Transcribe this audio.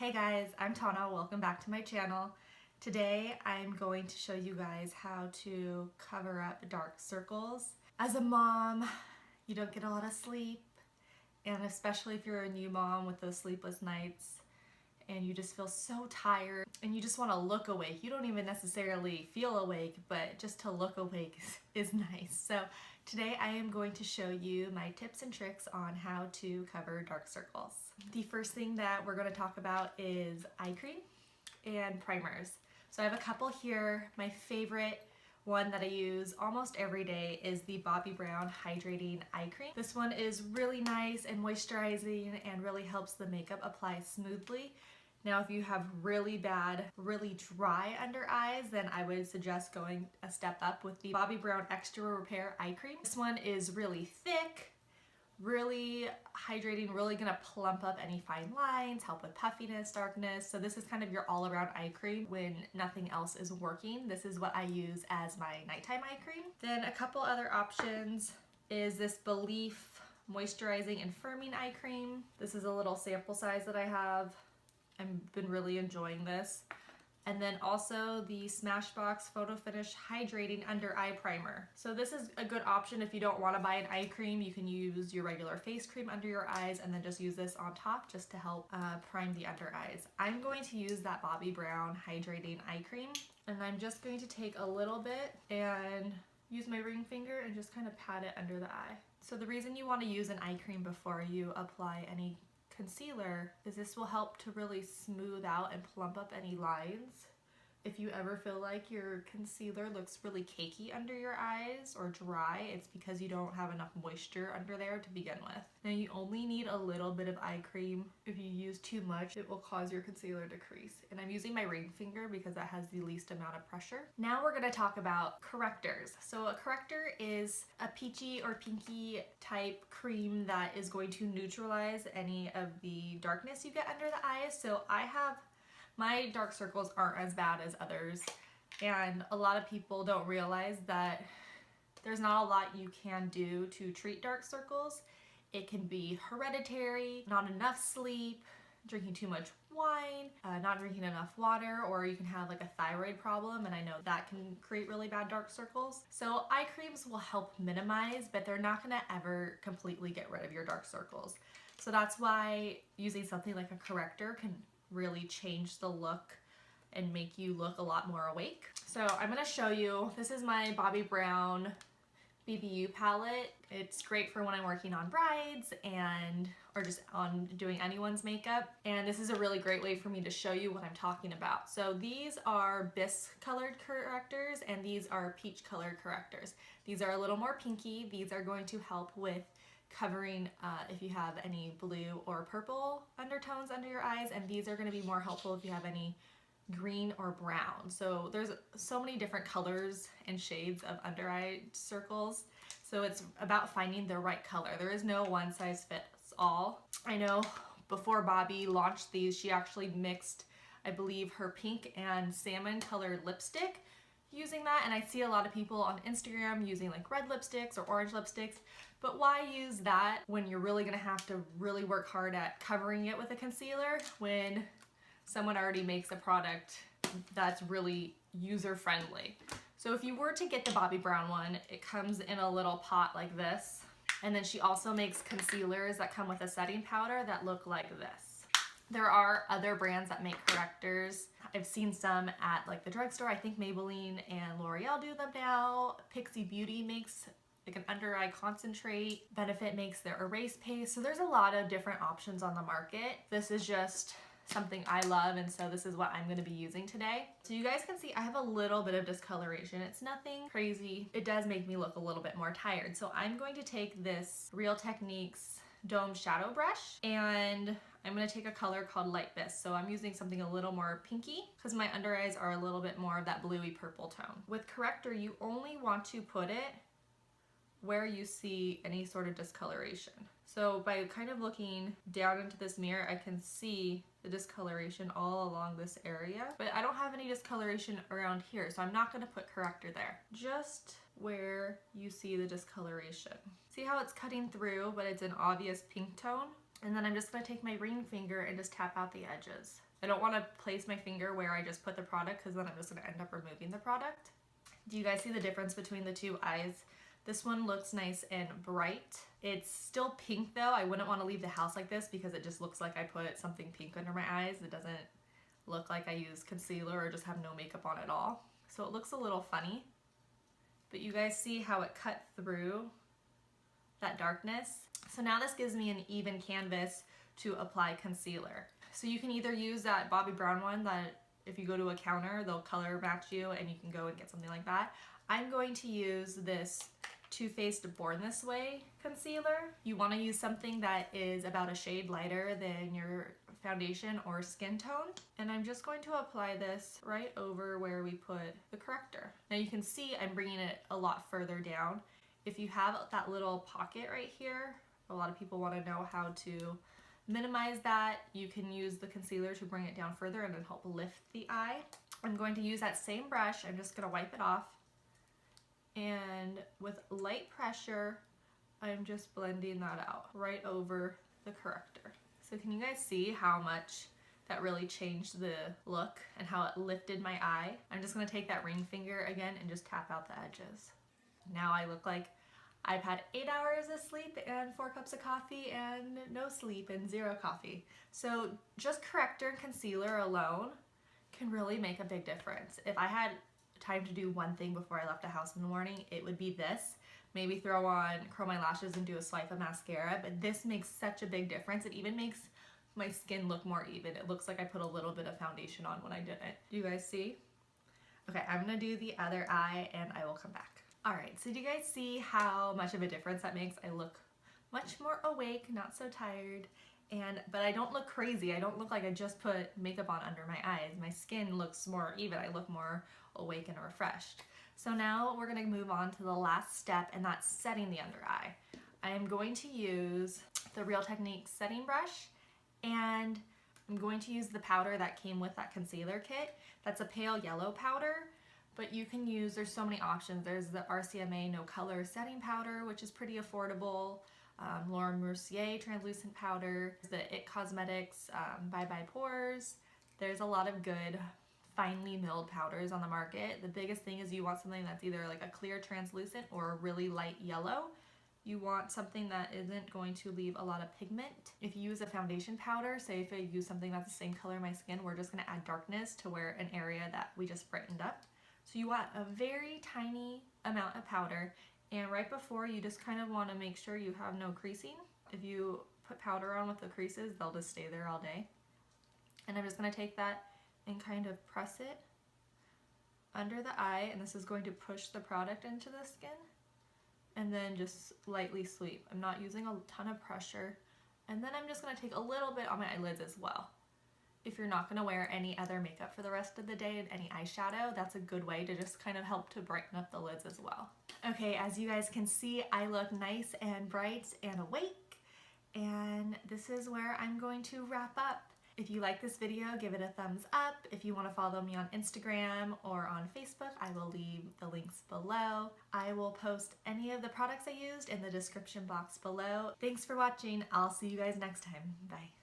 Hey guys, I'm Tahna. Welcome back to my channel. Today I'm going to show you guys how to cover up dark circles. As a mom, you don't get a lot of sleep, and especially if you're a new mom with those sleepless nights and you just feel so tired and you just want to look awake. You don't even necessarily feel awake, but just to look awake is nice. So today I am going to show you my tips and tricks on how to cover dark circles. The first thing that we're going to talk about is eye cream and primers. So I have a couple here. My favorite one that I use almost every day is the Bobbi Brown Hydrating Eye Cream. This one is really nice and moisturizing and really helps the makeup apply smoothly. Now if you have really bad, really dry under eyes, then I would suggest going a step up with the Bobbi Brown Extra Repair Eye Cream. This one is really thick, really hydrating, really gonna plump up any fine lines, help with puffiness, darkness. So this is kind of your all-around eye cream when nothing else is working. This is what I use as my nighttime eye cream. Then a couple other options is this Belief Moisturizing and Firming Eye Cream. This is a little sample size that I have. I've been really enjoying this. And then also the Smashbox Photo Finish Hydrating Under Eye Primer. So this is a good option if you don't want to buy an eye cream. You can use your regular face cream under your eyes and then just use this on top just to help prime the under eyes. I'm going to use that Bobbi Brown Hydrating Eye Cream, and I'm just going to take a little bit and use my ring finger and just kind of pat it under the eye. So the reason you want to use an eye cream before you apply any concealer is this will help to really smooth out and plump up any lines. If you ever feel like your concealer looks really cakey under your eyes or dry, it's because you don't have enough moisture under there to begin with. Now you only need a little bit of eye cream. If you use too much, it will cause your concealer to crease. And I'm using my ring finger because that has the least amount of pressure. Now we're going to talk about correctors. So a corrector is a peachy or pinky type cream that is going to neutralize any of the darkness you get under the eyes. So my dark circles aren't as bad as others, and a lot of people don't realize that there's not a lot you can do to treat dark circles. It can be hereditary, not enough sleep, drinking too much wine, not drinking enough water, or you can have like a thyroid problem, and I know that can create really bad dark circles. So eye creams will help minimize, but they're not gonna ever completely get rid of your dark circles. So that's why using something like a corrector can really change the look and make you look a lot more awake. So I'm gonna show you, this is my Bobbi Brown BBU palette. It's great for when I'm working on brides or just on doing anyone's makeup. And this is a really great way for me to show you what I'm talking about. So these are bisque colored correctors and these are peach colored correctors. These are a little more pinky. These are going to help with covering if you have any blue or purple undertones under your eyes, and these are going to be more helpful if you have any green or brown. So there's so many different colors and shades of under eye circles, so it's about finding the right color. There is no one size fits all. I know before Bobbi launched these, she actually mixed, I believe, her pink and salmon colored lipstick using that, and I see a lot of people on Instagram using like red lipsticks or orange lipsticks, but why use that when you're really gonna have to really work hard at covering it with a concealer when someone already makes a product that's really user-friendly. So if you were to get the Bobbi Brown one, it comes in a little pot like this, and then she also makes concealers that come with a setting powder that look like this. There are other brands that make correctors. I've seen some at like the drugstore. I think Maybelline and L'Oreal do them now. Pixie Beauty makes like an under eye concentrate. Benefit makes their erase paste. So there's a lot of different options on the market. This is just something I love, and so this is what I'm going to be using today. So you guys can see I have a little bit of discoloration. It's nothing crazy. It does make me look a little bit more tired. So I'm going to take this Real Techniques Dome Shadow Brush, and I'm going to take a color called Light Bisque. So I'm using something a little more pinky because my under eyes are a little bit more of that bluey purple tone. With corrector, you only want to put it where you see any sort of discoloration. So by kind of looking down into this mirror, I can see the discoloration all along this area, but I don't have any discoloration around here, so I'm not going to put corrector there. Just where you see the discoloration. See how it's cutting through, but it's an obvious pink tone? And then I'm just going to take my ring finger and just tap out the edges. I don't want to place my finger where I just put the product because then I'm just going to end up removing the product. Do you guys see the difference between the two eyes? This one looks nice and bright. It's still pink though. I wouldn't want to leave the house like this because it just looks like I put something pink under my eyes. It doesn't look like I use concealer or just have no makeup on at all. So it looks a little funny. But you guys see how it cut through that darkness? So now this gives me an even canvas to apply concealer. So you can either use that Bobbi Brown one that if you go to a counter, they'll color match you and you can go and get something like that. I'm going to use this Too Faced Born This Way concealer. You want to use something that is about a shade lighter than your foundation or skin tone. And I'm just going to apply this right over where we put the corrector. Now you can see I'm bringing it a lot further down. If you have that little pocket right here, a lot of people want to know how to minimize that. You can use the concealer to bring it down further and then help lift the eye. I'm going to use that same brush. I'm just going to wipe it off. And with light pressure, I'm just blending that out right over the corrector. So can you guys see how much that really changed the look and how it lifted my eye? I'm just going to take that ring finger again and just tap out the edges. Now I look like I've had 8 hours of sleep and 4 cups of coffee and no sleep and 0 coffee. So just corrector and concealer alone can really make a big difference. If I had time to do one thing before I left the house in the morning, it would be this. Maybe curl my lashes and do a swipe of mascara, but this makes such a big difference. It even makes my skin look more even. It looks like I put a little bit of foundation on when I did it. Do you guys see? Okay, I'm gonna do the other eye and I will come back. All right, so do you guys see how much of a difference that makes? I look much more awake, not so tired, but I don't look crazy. I don't look like I just put makeup on under my eyes. My skin looks more even. I look more awake and refreshed. So now we're gonna move on to the last step, and that's setting the under eye. I am going to use the Real Techniques setting brush, and I'm going to use the powder that came with that concealer kit. That's a pale yellow powder. But you can use, there's so many options. There's the RCMA No Color Setting Powder, which is pretty affordable. Laura Mercier Translucent Powder. The IT Cosmetics Bye Bye Pores. There's a lot of good finely milled powders on the market. The biggest thing is you want something that's either like a clear translucent or a really light yellow. You want something that isn't going to leave a lot of pigment. If you use a foundation powder, say if I use something that's the same color as my skin, we're just gonna add darkness to where an area that we just brightened up. So you want a very tiny amount of powder, and right before you just kind of want to make sure you have no creasing. If you put powder on with the creases, they'll just stay there all day. And I'm just going to take that and kind of press it under the eye, and this is going to push the product into the skin, and then just lightly sweep. I'm not using a ton of pressure, and then I'm just going to take a little bit on my eyelids as well. If you're not going to wear any other makeup for the rest of the day and any eyeshadow, that's a good way to just kind of help to brighten up the lids as well. Okay, as you guys can see, I look nice and bright and awake, and this is where I'm going to wrap up. If you like this video, give it a thumbs up. If you want to follow me on Instagram or on Facebook, I will leave the links below. I will post any of the products I used in the description box below. Thanks for watching. I'll see you guys next time. Bye.